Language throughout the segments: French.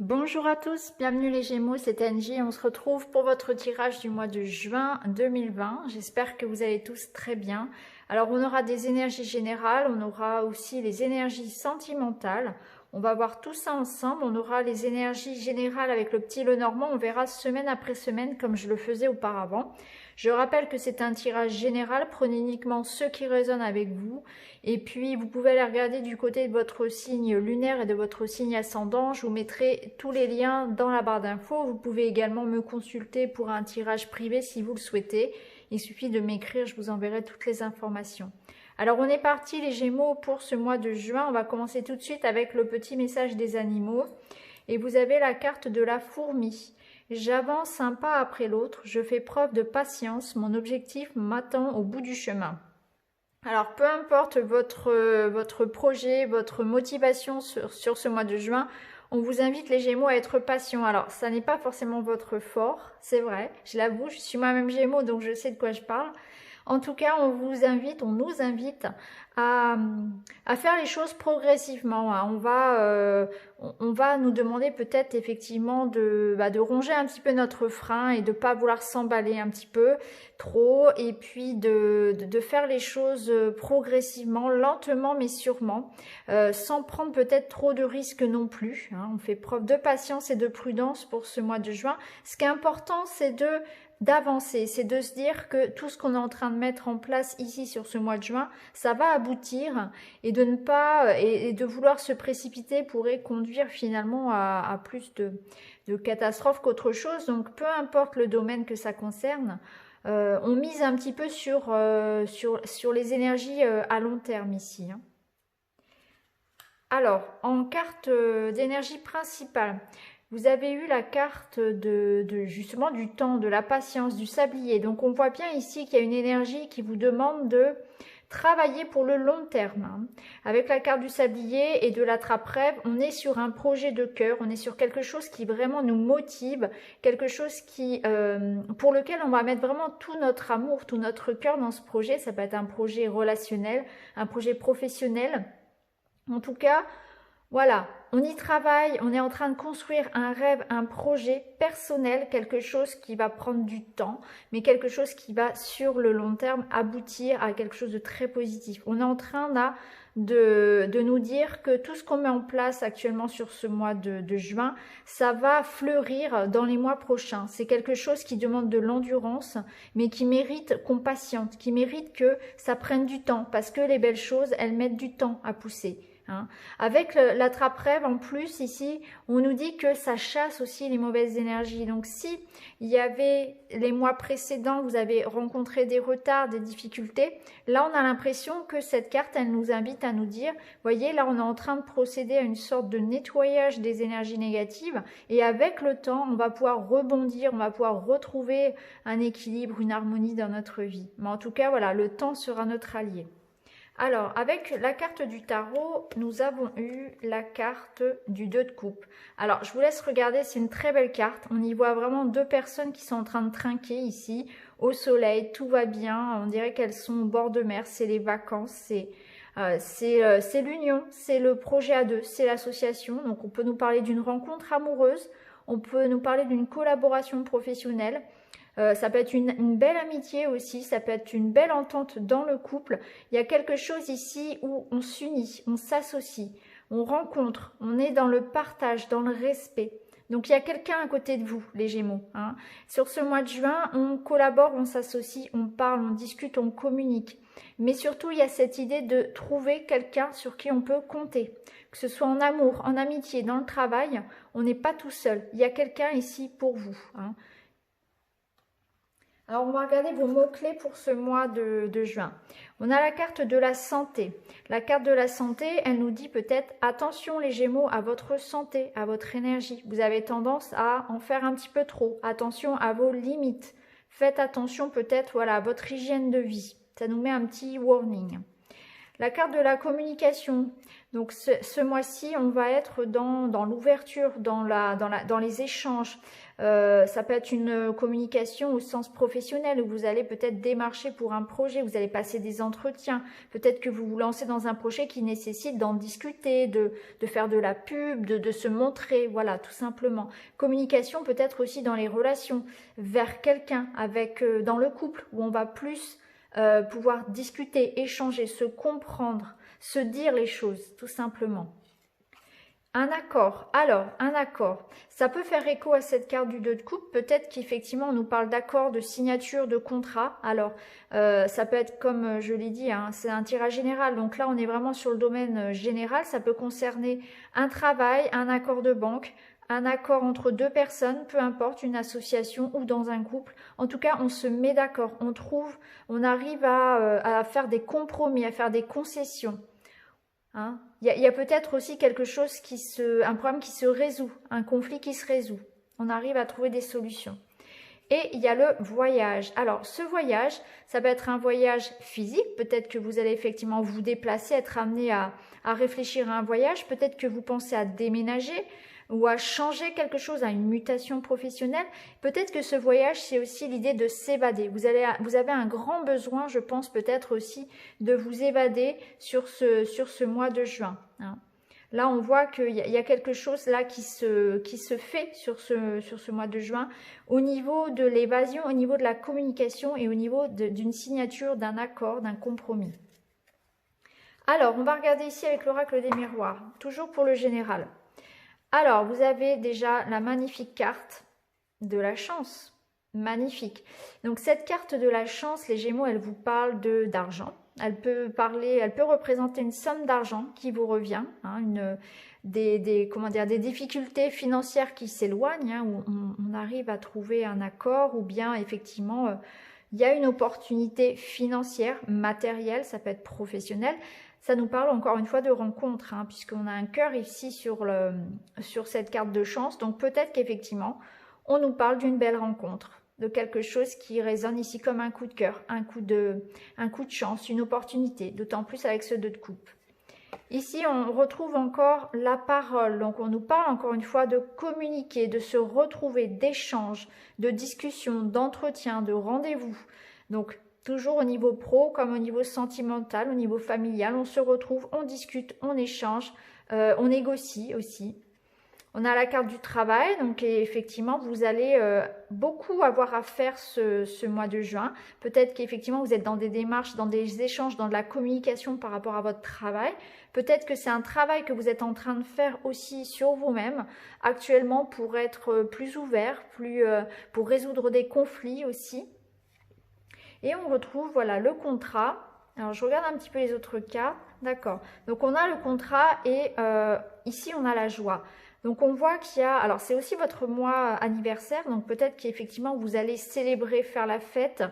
Bonjour à tous, bienvenue les Gémeaux, c'est Angie. On se retrouve pour votre tirage du mois de juin 2020. J'espère que vous allez tous très bien. Alors on aura des énergies générales, on aura aussi les énergies sentimentales. On va voir tout ça ensemble. On aura les énergies générales avec le petit Lenormand. On verra semaine après semaine comme je le faisais auparavant. Je rappelle que c'est un tirage général. Prenez uniquement ceux qui résonnent avec vous. Et puis, vous pouvez aller regarder du côté de votre signe lunaire et de votre signe ascendant. Je vous mettrai tous les liens dans la barre d'infos. Vous pouvez également me consulter pour un tirage privé si vous le souhaitez. Il suffit de m'écrire, je vous enverrai toutes les informations. Alors, on est parti les Gémeaux pour ce mois de juin. On va commencer tout de suite avec le petit message des animaux. Et vous avez la carte de la fourmi. J'avance un pas après l'autre, je fais preuve de patience, mon objectif m'attend au bout du chemin. Alors, peu importe votre projet, votre motivation sur ce mois de juin, on vous invite les Gémeaux à être patients. Alors, ça n'est pas forcément votre fort, c'est vrai, je l'avoue, je suis moi-même Gémeaux, donc je sais de quoi je parle. En tout cas, on nous invite à, faire les choses progressivement. On va nous demander peut-être effectivement de ronger un petit peu notre frein et de ne pas vouloir s'emballer un petit peu trop et puis de faire les choses progressivement, lentement mais sûrement, sans prendre peut-être trop de risques non plus. On fait preuve de patience et de prudence pour ce mois de juin. Ce qui est important, c'est d'avancer, c'est de se dire que tout ce qu'on est en train de mettre en place ici sur ce mois de juin, ça va aboutir et de ne pas et de vouloir se précipiter pourrait conduire finalement à plus de catastrophes qu'autre chose. Donc peu importe le domaine que ça concerne, on mise un petit peu sur les énergies à long terme ici. Alors, en carte d'énergie principale, vous avez eu la carte justement du temps, de la patience, du sablier. Donc on voit bien ici qu'il y a une énergie qui vous demande de travailler pour le long terme. Avec la carte du sablier et de la trappe-rêve, on est sur un projet de cœur, on est sur quelque chose qui vraiment nous motive, quelque chose pour lequel on va mettre vraiment tout notre amour, tout notre cœur dans ce projet. Ça peut être un projet relationnel, un projet professionnel. En tout cas, voilà, on y travaille, on est en train de construire un rêve, un projet personnel, quelque chose qui va prendre du temps, mais quelque chose qui va sur le long terme aboutir à quelque chose de très positif. On est en train là de nous dire que tout ce qu'on met en place actuellement sur ce mois de juin, ça va fleurir dans les mois prochains. C'est quelque chose qui demande de l'endurance, mais qui mérite qu'on patiente, qui mérite que ça prenne du temps, parce que les belles choses, elles mettent du temps à pousser. Avec la trappe-rêve, en plus, ici, on nous dit que ça chasse aussi les mauvaises énergies. Donc, si il y avait les mois précédents, vous avez rencontré des retards, des difficultés, là, on a l'impression que cette carte, elle nous invite à nous dire, voyez, là, on est en train de procéder à une sorte de nettoyage des énergies négatives et avec le temps, on va pouvoir rebondir, on va pouvoir retrouver un équilibre, une harmonie dans notre vie. Mais en tout cas, voilà, le temps sera notre allié. Alors, avec la carte du tarot, nous avons eu la carte du 2 de coupe. Alors, je vous laisse regarder, c'est une très belle carte. On y voit vraiment deux personnes qui sont en train de trinquer ici, au soleil, tout va bien. On dirait qu'elles sont au bord de mer, c'est les vacances, c'est l'union, c'est le projet à deux, c'est l'association. Donc, on peut nous parler d'une rencontre amoureuse, on peut nous parler d'une collaboration professionnelle. Ça peut être une belle amitié aussi, ça peut être une belle entente dans le couple. Il y a quelque chose ici où on s'unit, on s'associe, on rencontre, on est dans le partage, dans le respect. Donc il y a quelqu'un à côté de vous, les Gémeaux. Sur ce mois de juin, on collabore, on s'associe, on parle, on discute, on communique. Mais surtout, il y a cette idée de trouver quelqu'un sur qui on peut compter. Que ce soit en amour, en amitié, dans le travail, on n'est pas tout seul. Il y a quelqu'un ici pour vous. Alors, on va regarder vos mots-clés pour ce mois de juin. On a la carte de la santé. La carte de la santé, elle nous dit peut-être attention les Gémeaux à votre santé, à votre énergie. Vous avez tendance à en faire un petit peu trop. Attention à vos limites. Faites attention peut-être voilà, à votre hygiène de vie. Ça nous met un petit warning. La carte de la communication. Donc ce mois-ci, on va être dans l'ouverture, dans les échanges. Ça peut être une communication au sens professionnel où vous allez peut-être démarcher pour un projet, vous allez passer des entretiens. Peut-être que vous vous lancez dans un projet qui nécessite d'en discuter, de faire de la pub, de se montrer, voilà, tout simplement. Communication peut-être aussi dans les relations, vers quelqu'un, dans le couple, où on va plus pouvoir discuter, échanger, se comprendre, se dire les choses, tout simplement. Un accord. Alors, un accord. Ça peut faire écho à cette carte du 2 de coupe. Peut-être qu'effectivement, on nous parle d'accord, de signature, de contrat. Alors, ça peut être comme je l'ai dit, hein, c'est un tirage général. Donc là, on est vraiment sur le domaine général. Ça peut concerner un travail, un accord de banque, un accord entre deux personnes, peu importe, une association ou dans un couple. En tout cas, on se met d'accord. On arrive à faire des compromis, à faire des concessions. Hein, il y a peut-être aussi quelque chose un problème qui se résout, un conflit qui se résout. On arrive à trouver des solutions. Et il y a le voyage. Alors, ce voyage, ça peut être un voyage physique. Peut-être que vous allez effectivement vous déplacer, être amené à réfléchir à un voyage. Peut-être que vous pensez à déménager ou à changer quelque chose, à une mutation professionnelle. Peut-être que ce voyage, c'est aussi l'idée de s'évader. Vous avez un grand besoin, je pense, peut-être aussi, de vous évader sur ce mois de juin. Hein. Là, on voit qu'il y a quelque chose là qui se fait sur ce mois de juin au niveau de l'évasion, au niveau de la communication et au niveau d'une signature, d'un accord, d'un compromis. Alors, on va regarder ici avec l'oracle des miroirs, toujours pour le général. Alors, vous avez déjà la magnifique carte de la chance. Magnifique. Donc, cette carte de la chance, les Gémeaux, elle vous parle d'argent. Elle peut représenter une somme d'argent qui vous revient, hein, des difficultés financières qui s'éloignent, hein, où on arrive à trouver un accord, ou bien effectivement, il y a une opportunité financière, matérielle, ça peut être professionnel. Ça nous parle encore une fois de rencontre, hein, puisqu'on a un cœur ici sur cette carte de chance. Donc peut-être qu'effectivement, on nous parle d'une belle rencontre, de quelque chose qui résonne ici comme un coup de cœur, un coup de chance, une opportunité, d'autant plus avec ce 2 de coupe. Ici, on retrouve encore la parole. Donc on nous parle encore une fois de communiquer, de se retrouver, d'échanges, de discussions, d'entretiens, de rendez-vous. Donc toujours au niveau pro comme au niveau sentimental, au niveau familial, on se retrouve, on discute, on échange, on négocie aussi. On a la carte du travail, donc effectivement, vous allez beaucoup avoir à faire ce mois de juin. Peut-être qu'effectivement, vous êtes dans des démarches, dans des échanges, dans de la communication par rapport à votre travail. Peut-être que c'est un travail que vous êtes en train de faire aussi sur vous-même actuellement pour être plus ouvert, pour résoudre des conflits aussi. Et on retrouve, voilà, le contrat. Alors, je regarde un petit peu les autres cartes. D'accord. Donc, on a le contrat et ici, on a la joie. Donc, on voit qu'il y a... Alors, c'est aussi votre mois anniversaire. Donc, peut-être qu'effectivement, vous allez célébrer, faire la fête,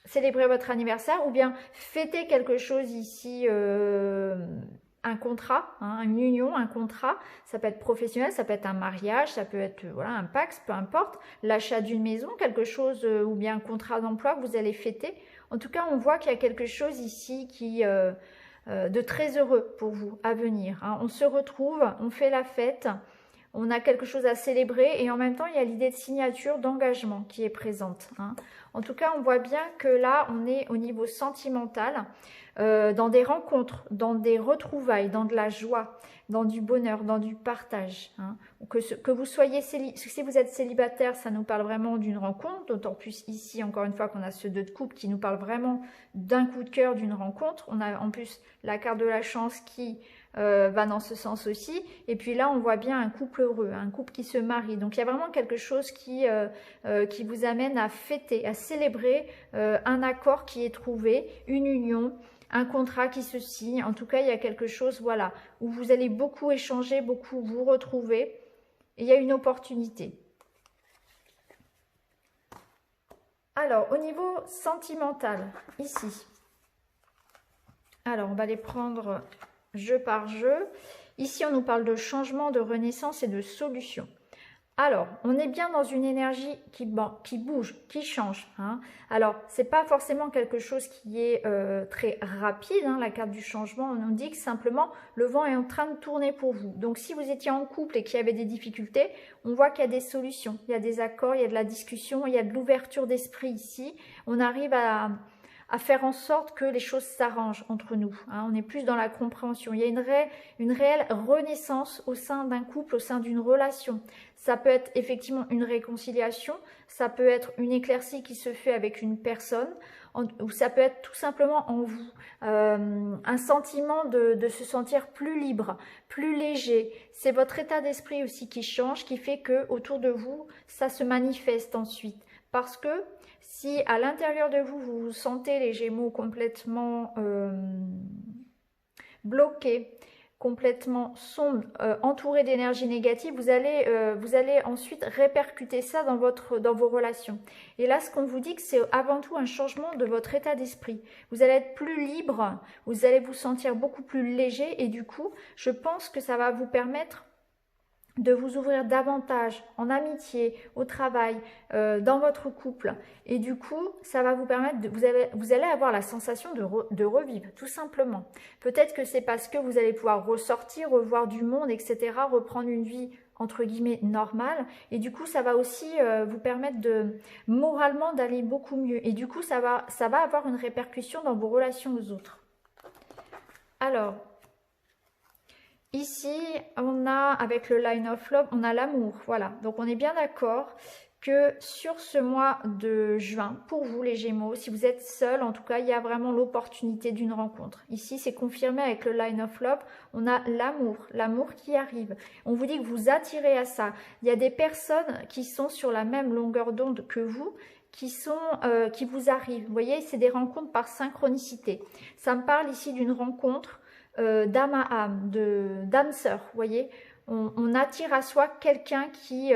célébrer votre anniversaire ou bien fêter quelque chose ici... un contrat, hein, une union, un contrat, ça peut être professionnel, ça peut être un mariage, ça peut être voilà, un Pacs, peu importe, l'achat d'une maison, quelque chose, ou bien un contrat d'emploi que vous allez fêter. En tout cas, on voit qu'il y a quelque chose ici de très heureux pour vous à venir. Hein. On se retrouve, on fait la fête, on a quelque chose à célébrer et en même temps, il y a l'idée de signature, d'engagement qui est présente. Hein. En tout cas, on voit bien que là, on est au niveau sentimental, dans des rencontres, dans des retrouvailles, dans de la joie, dans du bonheur, dans du partage. Hein. Que vous soyez si vous êtes célibataire, ça nous parle vraiment d'une rencontre, d'autant plus ici, encore une fois, qu'on a ce 2 de coupe qui nous parle vraiment d'un coup de cœur, d'une rencontre. On a en plus la carte de la chance qui va dans ce sens aussi. Et puis là, on voit bien un couple heureux, un couple qui se marie. Donc, il y a vraiment quelque chose qui vous amène à fêter, à célébrer un accord qui est trouvé, une union, un contrat qui se signe. En tout cas, il y a quelque chose, voilà, où vous allez beaucoup échanger, beaucoup vous retrouver. Et il y a une opportunité. Alors, au niveau sentimental, ici. Alors, on va les prendre jeu par jeu. Ici, on nous parle de changement, de renaissance et de solution. Alors, on est bien dans une énergie qui bouge, qui change. Hein. Alors, c'est pas forcément quelque chose qui est très rapide. Hein, la carte du changement, on nous dit que simplement le vent est en train de tourner pour vous. Donc, si vous étiez en couple et qu'il y avait des difficultés, on voit qu'il y a des solutions, il y a des accords, il y a de la discussion, il y a de l'ouverture d'esprit ici. On arrive à faire en sorte que les choses s'arrangent entre nous. Hein. On est plus dans la compréhension. Il y a une réelle renaissance au sein d'un couple, au sein d'une relation. Ça peut être effectivement une réconciliation, ça peut être une éclaircie qui se fait avec une personne, ou ça peut être tout simplement en vous. Un sentiment de se sentir plus libre, plus léger. C'est votre état d'esprit aussi qui change, qui fait que autour de vous, ça se manifeste ensuite. Parce que si à l'intérieur de vous, vous vous sentez les Gémeaux complètement bloqués, complètement sombre, entouré d'énergie négative, vous allez ensuite répercuter ça dans vos relations. Et là, ce qu'on vous dit, que c'est avant tout un changement de votre état d'esprit. Vous allez être plus libre, vous allez vous sentir beaucoup plus léger et du coup, je pense que ça va vous permettre de vous ouvrir davantage en amitié, au travail, dans votre couple. Et du coup, ça va vous permettre, vous allez avoir la sensation de revivre, tout simplement. Peut-être que c'est parce que vous allez pouvoir ressortir, revoir du monde, etc., reprendre une vie entre guillemets normale. Et du coup, ça va aussi vous permettre moralement d'aller beaucoup mieux. Et du coup, ça va avoir une répercussion dans vos relations aux autres. Alors, ici, on a, avec le Line of Love, on a l'amour, voilà. Donc, on est bien d'accord que sur ce mois de juin, pour vous les Gémeaux, si vous êtes seul, en tout cas, il y a vraiment l'opportunité d'une rencontre. Ici, c'est confirmé avec le Line of Love, on a l'amour qui arrive. On vous dit que vous attirez à ça. Il y a des personnes qui sont sur la même longueur d'onde que vous, qui vous arrivent. Vous voyez, c'est des rencontres par synchronicité. Ça me parle ici d'une rencontre d'âme à âme, d'âme sœur, vous voyez, on attire à soi quelqu'un qui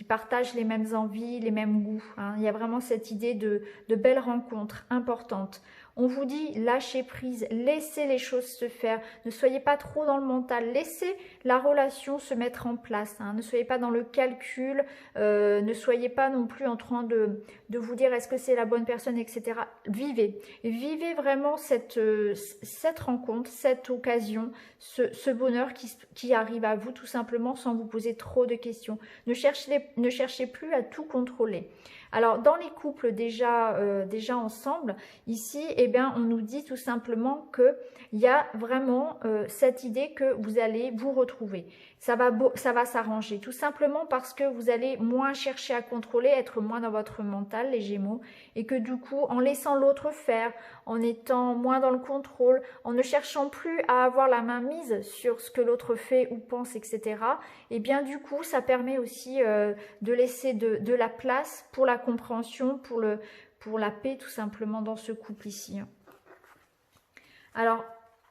partage les mêmes envies, les mêmes goûts. Hein. Il y a vraiment cette idée de belles rencontres importantes. On vous dit lâchez prise, laissez les choses se faire, ne soyez pas trop dans le mental, laissez la relation se mettre en place, hein. Ne soyez pas dans le calcul, ne soyez pas non plus en train de vous dire est-ce que c'est la bonne personne, etc. Vivez vraiment cette rencontre, cette occasion, ce bonheur qui arrive à vous tout simplement sans vous poser trop de questions. Ne cherchez plus à tout contrôler. Alors, dans les couples déjà ensemble, ici, eh bien, on nous dit tout simplement qu'il y a vraiment cette idée que vous allez vous retrouver. Ça va s'arranger, tout simplement parce que vous allez moins chercher à contrôler, être moins dans votre mental, les Gémeaux, et que du coup, en laissant l'autre faire, en étant moins dans le contrôle, en ne cherchant plus à avoir la main mise sur ce que l'autre fait ou pense, etc., et bien du coup, ça permet aussi de laisser de la place pour la compréhension, pour la paix tout simplement dans ce couple ici. Alors,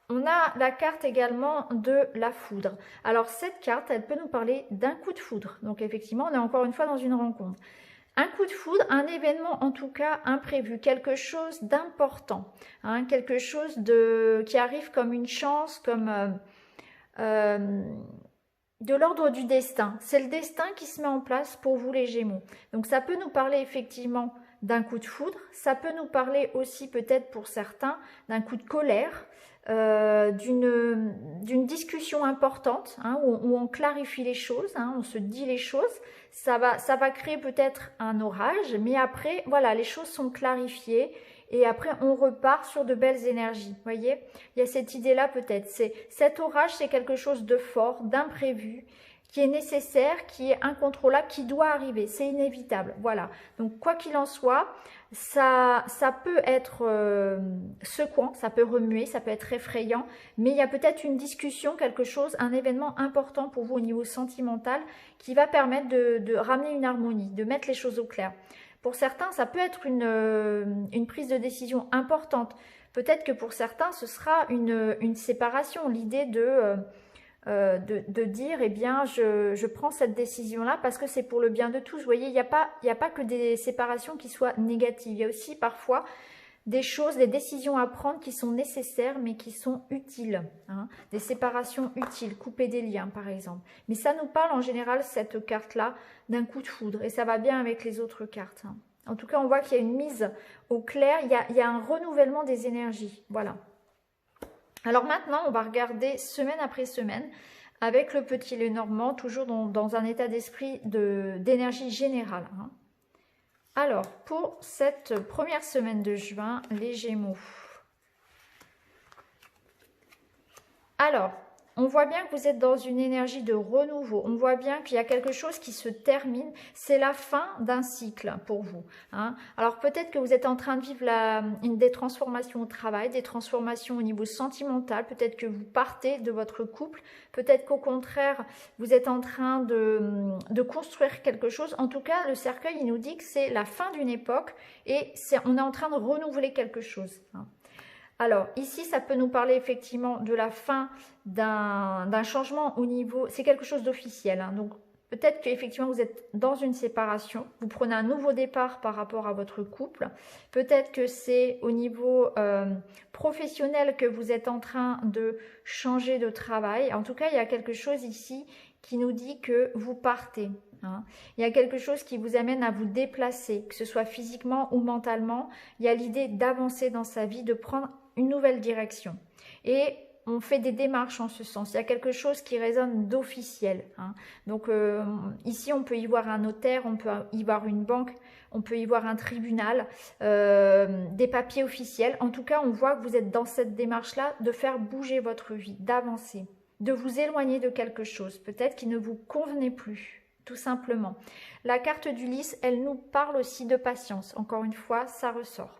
on a la carte également de la foudre. Alors, cette carte, elle peut nous parler d'un coup de foudre. Donc, effectivement, on est encore une fois dans une rencontre. Un coup de foudre, un événement en tout cas imprévu, quelque chose d'important, hein, quelque chose qui arrive comme une chance, comme de l'ordre du destin. C'est le destin qui se met en place pour vous les Gémeaux. Donc ça peut nous parler effectivement d'un coup de foudre, ça peut nous parler aussi peut-être pour certains d'un coup de colère, d'une discussion importante, hein, où on clarifie les choses, hein, on se dit les choses. Ça va créer peut-être un orage, mais après, voilà, les choses sont clarifiées et après, on repart sur de belles énergies. Vous voyez, il y a cette idée-là peut-être. Cet orage, c'est quelque chose de fort, d'imprévu, qui est nécessaire, qui est incontrôlable, qui doit arriver. C'est inévitable. Voilà. Donc, quoi qu'il en soit, ça peut être secouant, ça peut remuer, ça peut être effrayant, mais il y a peut-être une discussion, quelque chose, un événement important pour vous au niveau sentimental qui va permettre de ramener une harmonie, de mettre les choses au clair. Pour certains, ça peut être une prise de décision importante. Peut-être que pour certains, ce sera une séparation, l'idée de dire, eh bien, je prends cette décision-là parce que c'est pour le bien de tous. Vous voyez, il n'y a pas que des séparations qui soient négatives. Il y a aussi parfois des choses, des décisions à prendre qui sont nécessaires mais qui sont utiles. Hein. Des séparations utiles, couper des liens par exemple. Mais ça nous parle en général, cette carte-là, d'un coup de foudre. Et ça va bien avec les autres cartes. Hein. En tout cas, on voit qu'il y a une mise au clair, il y a un renouvellement des énergies. Voilà. Alors maintenant, on va regarder semaine après semaine avec le petit Lenormand, toujours dans un état d'esprit d'énergie générale. Hein. Alors, pour cette première semaine de juin, les Gémeaux. Alors, on voit bien que vous êtes dans une énergie de renouveau. On voit bien qu'il y a quelque chose qui se termine. C'est la fin d'un cycle pour vous. Hein. Alors, peut-être que vous êtes en train de vivre des transformations au travail, des transformations au niveau sentimental. Peut-être que vous partez de votre couple. Peut-être qu'au contraire, vous êtes en train de construire quelque chose. En tout cas, le cercueil, il nous dit que c'est la fin d'une époque et on est en train de renouveler quelque chose. Hein. Alors, ici, ça peut nous parler effectivement de la fin d'un changement au niveau... C'est quelque chose d'officiel. Hein, donc, peut-être qu'effectivement, vous êtes dans une séparation. Vous prenez un nouveau départ par rapport à votre couple. Peut-être que c'est au niveau professionnel que vous êtes en train de changer de travail. En tout cas, il y a quelque chose ici qui nous dit que vous partez. Hein. Il y a quelque chose qui vous amène à vous déplacer, que ce soit physiquement ou mentalement. Il y a l'idée d'avancer dans sa vie, de prendre une nouvelle direction. Et on fait des démarches en ce sens. Il y a quelque chose qui résonne d'officiel. Hein. Donc ici, on peut y voir un notaire, on peut y voir une banque, on peut y voir un tribunal, des papiers officiels. En tout cas, on voit que vous êtes dans cette démarche-là de faire bouger votre vie, d'avancer, de vous éloigner de quelque chose, peut-être qui ne vous convenait plus. Tout simplement. La carte du lys, elle nous parle aussi de patience. Encore une fois, ça ressort.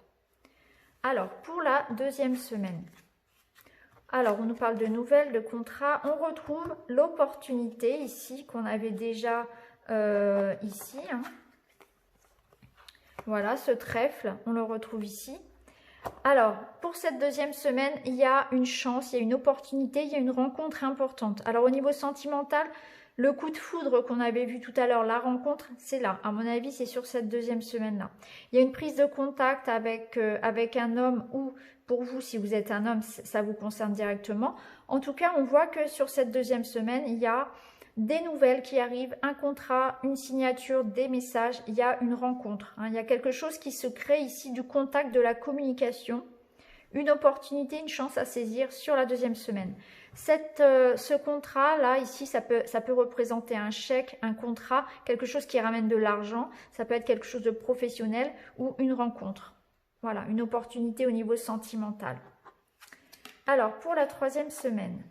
Alors, pour la deuxième semaine. Alors, on nous parle de nouvelles, de contrats. On retrouve l'opportunité ici, qu'on avait déjà ici. Hein. Voilà, ce trèfle, on le retrouve ici. Alors, pour cette deuxième semaine, il y a une chance, il y a une opportunité, il y a une rencontre importante. Alors, au niveau sentimental, le coup de foudre qu'on avait vu tout à l'heure, la rencontre, c'est là. À mon avis, c'est sur cette deuxième semaine-là. Il y a une prise de contact avec un homme ou, pour vous, si vous êtes un homme, ça vous concerne directement. En tout cas, on voit que sur cette deuxième semaine, il y a des nouvelles qui arrivent, un contrat, une signature, des messages. Il y a une rencontre. Hein. Il y a quelque chose qui se crée ici, du contact, de la communication. Une opportunité, une chance à saisir sur la deuxième semaine. Ce contrat-là, ici, ça peut représenter un chèque, un contrat, quelque chose qui ramène de l'argent. Ça peut être quelque chose de professionnel ou une rencontre. Voilà, une opportunité au niveau sentimental. Alors, pour la troisième semaine.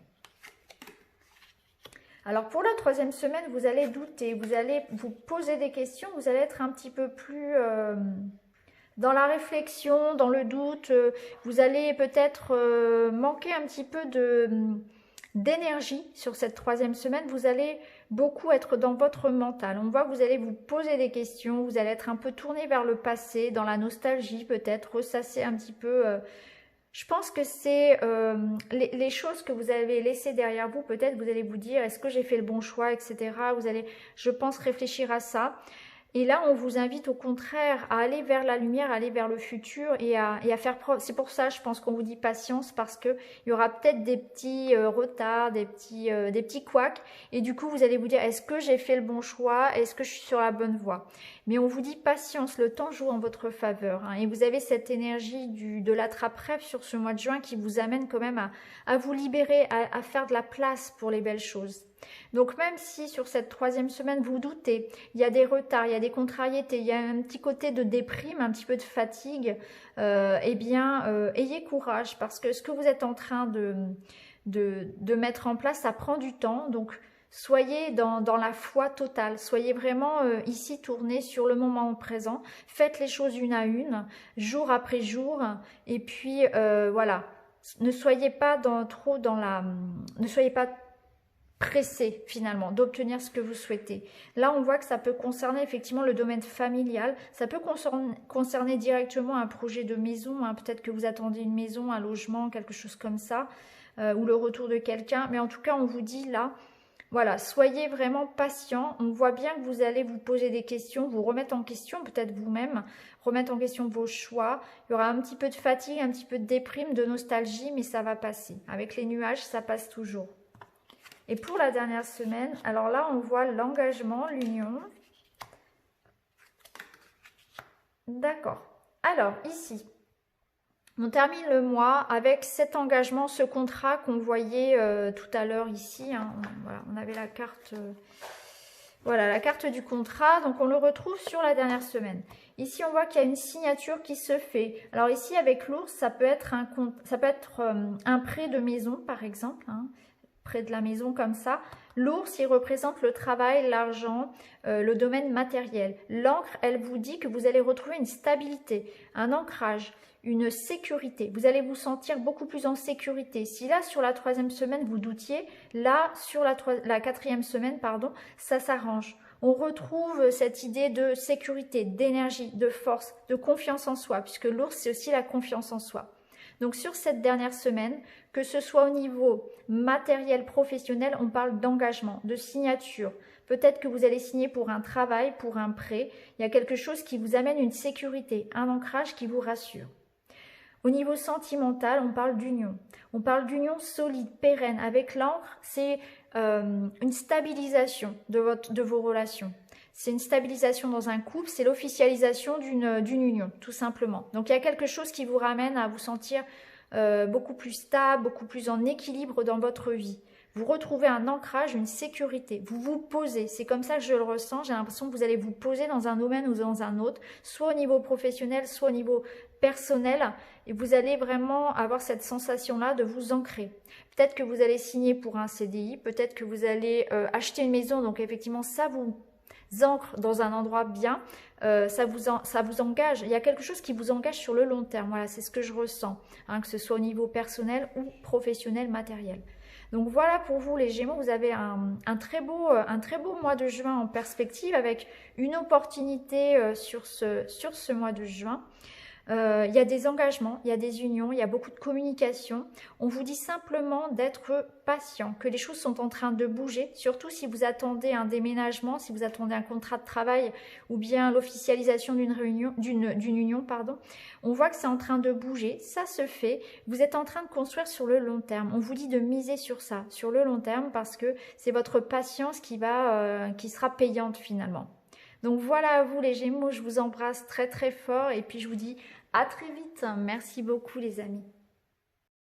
Alors, pour la troisième semaine, vous allez douter, vous allez vous poser des questions, vous allez être un petit peu plus... dans la réflexion, dans le doute, vous allez peut-être manquer un petit peu d'énergie sur cette troisième semaine. Vous allez beaucoup être dans votre mental. On voit que vous allez vous poser des questions, vous allez être un peu tourné vers le passé, dans la nostalgie peut-être, ressasser un petit peu. Je pense que c'est les choses que vous avez laissées derrière vous. Peut-être vous allez vous dire, est-ce que j'ai fait le bon choix, etc. Vous allez, je pense, réfléchir à ça. Et là, on vous invite au contraire à aller vers la lumière, à aller vers le futur et à faire preuve. C'est pour ça, je pense qu'on vous dit patience, parce qu'il y aura peut-être des petits retards, des petits couacs. Et du coup, vous allez vous dire, est-ce que j'ai fait le bon choix? Est-ce que je suis sur la bonne voie? Mais on vous dit patience, le temps joue en votre faveur. Hein, et vous avez cette énergie de l'attrape-rêve sur ce mois de juin qui vous amène quand même à vous libérer, à faire de la place pour les belles choses. Donc même si sur cette troisième semaine vous doutez, il y a des retards, il y a des contrariétés, il y a un petit côté de déprime, un petit peu de fatigue, eh bien ayez courage, parce que ce que vous êtes en train de mettre en place, ça prend du temps. Donc soyez dans la foi totale, soyez vraiment ici tournés sur le moment présent, faites les choses une à une, jour après jour, et puis voilà, ne soyez pas ne soyez pas pressé finalement d'obtenir ce que vous souhaitez. Là, on voit que ça peut concerner effectivement le domaine familial, ça peut concerner directement un projet de maison, hein. Peut-être que vous attendez une maison, un logement, quelque chose comme ça, ou le retour de quelqu'un, mais en tout cas, on vous dit là, Voilà, soyez vraiment patient. On voit bien que vous allez vous poser des questions, vous remettre en question, peut-être vous-même, remettre en question vos choix. Il y aura un petit peu de fatigue, un petit peu de déprime, de nostalgie, mais ça va passer. Avec les nuages, ça passe toujours. Et pour la dernière semaine, alors là, on voit l'engagement, l'union. D'accord. Alors, ici, on termine le mois avec cet engagement, ce contrat qu'on voyait tout à l'heure ici. Hein. Voilà, on avait la carte, voilà, la carte du contrat. Donc, on le retrouve sur la dernière semaine. Ici, on voit qu'il y a une signature qui se fait. Alors ici, avec l'ours, ça peut être un prêt de maison, par exemple, hein, près de la maison comme ça. L'ours, il représente le travail, l'argent, le domaine matériel. L'encre, elle vous dit que vous allez retrouver une stabilité, un ancrage, une sécurité. Vous allez vous sentir beaucoup plus en sécurité. Si là, sur la troisième semaine, vous doutiez, là, sur la quatrième semaine, pardon, ça s'arrange. On retrouve cette idée de sécurité, d'énergie, de force, de confiance en soi, puisque l'ours, c'est aussi la confiance en soi. Donc sur cette dernière semaine, que ce soit au niveau matériel, professionnel, on parle d'engagement, de signature. Peut-être que vous allez signer pour un travail, pour un prêt. Il y a quelque chose qui vous amène une sécurité, un ancrage qui vous rassure. Au niveau sentimental, on parle d'union. On parle d'union solide, pérenne. Avec l'encre, c'est une stabilisation de vos relations. C'est une stabilisation dans un couple, c'est l'officialisation d'une union, tout simplement. Donc, il y a quelque chose qui vous ramène à vous sentir beaucoup plus stable, beaucoup plus en équilibre dans votre vie. Vous retrouvez un ancrage, une sécurité. Vous vous posez. C'est comme ça que je le ressens. J'ai l'impression que vous allez vous poser dans un domaine ou dans un autre, soit au niveau professionnel, soit au niveau personnel. Et vous allez vraiment avoir cette sensation-là de vous ancrer. Peut-être que vous allez signer pour un CDI. Peut-être que vous allez acheter une maison. Donc, effectivement, ça vous ancre dans un endroit bien, ça vous engage. Il y a quelque chose qui vous engage sur le long terme. Voilà, c'est ce que je ressens, hein, que ce soit au niveau personnel ou professionnel, matériel. Donc voilà pour vous les Gémeaux, vous avez un très beau mois de juin en perspective avec une opportunité sur ce mois de juin. Il y a des engagements, il y a des unions, il y a beaucoup de communication. On vous dit simplement d'être patient, que les choses sont en train de bouger, surtout si vous attendez un déménagement, si vous attendez un contrat de travail ou bien l'officialisation d'une union, pardon. On voit que c'est en train de bouger, ça se fait. Vous êtes en train de construire sur le long terme. On vous dit de miser sur ça, sur le long terme, parce que c'est votre patience qui sera payante finalement. Donc voilà à vous les Gémeaux, je vous embrasse très très fort et puis je vous dis à très vite. Merci beaucoup les amis.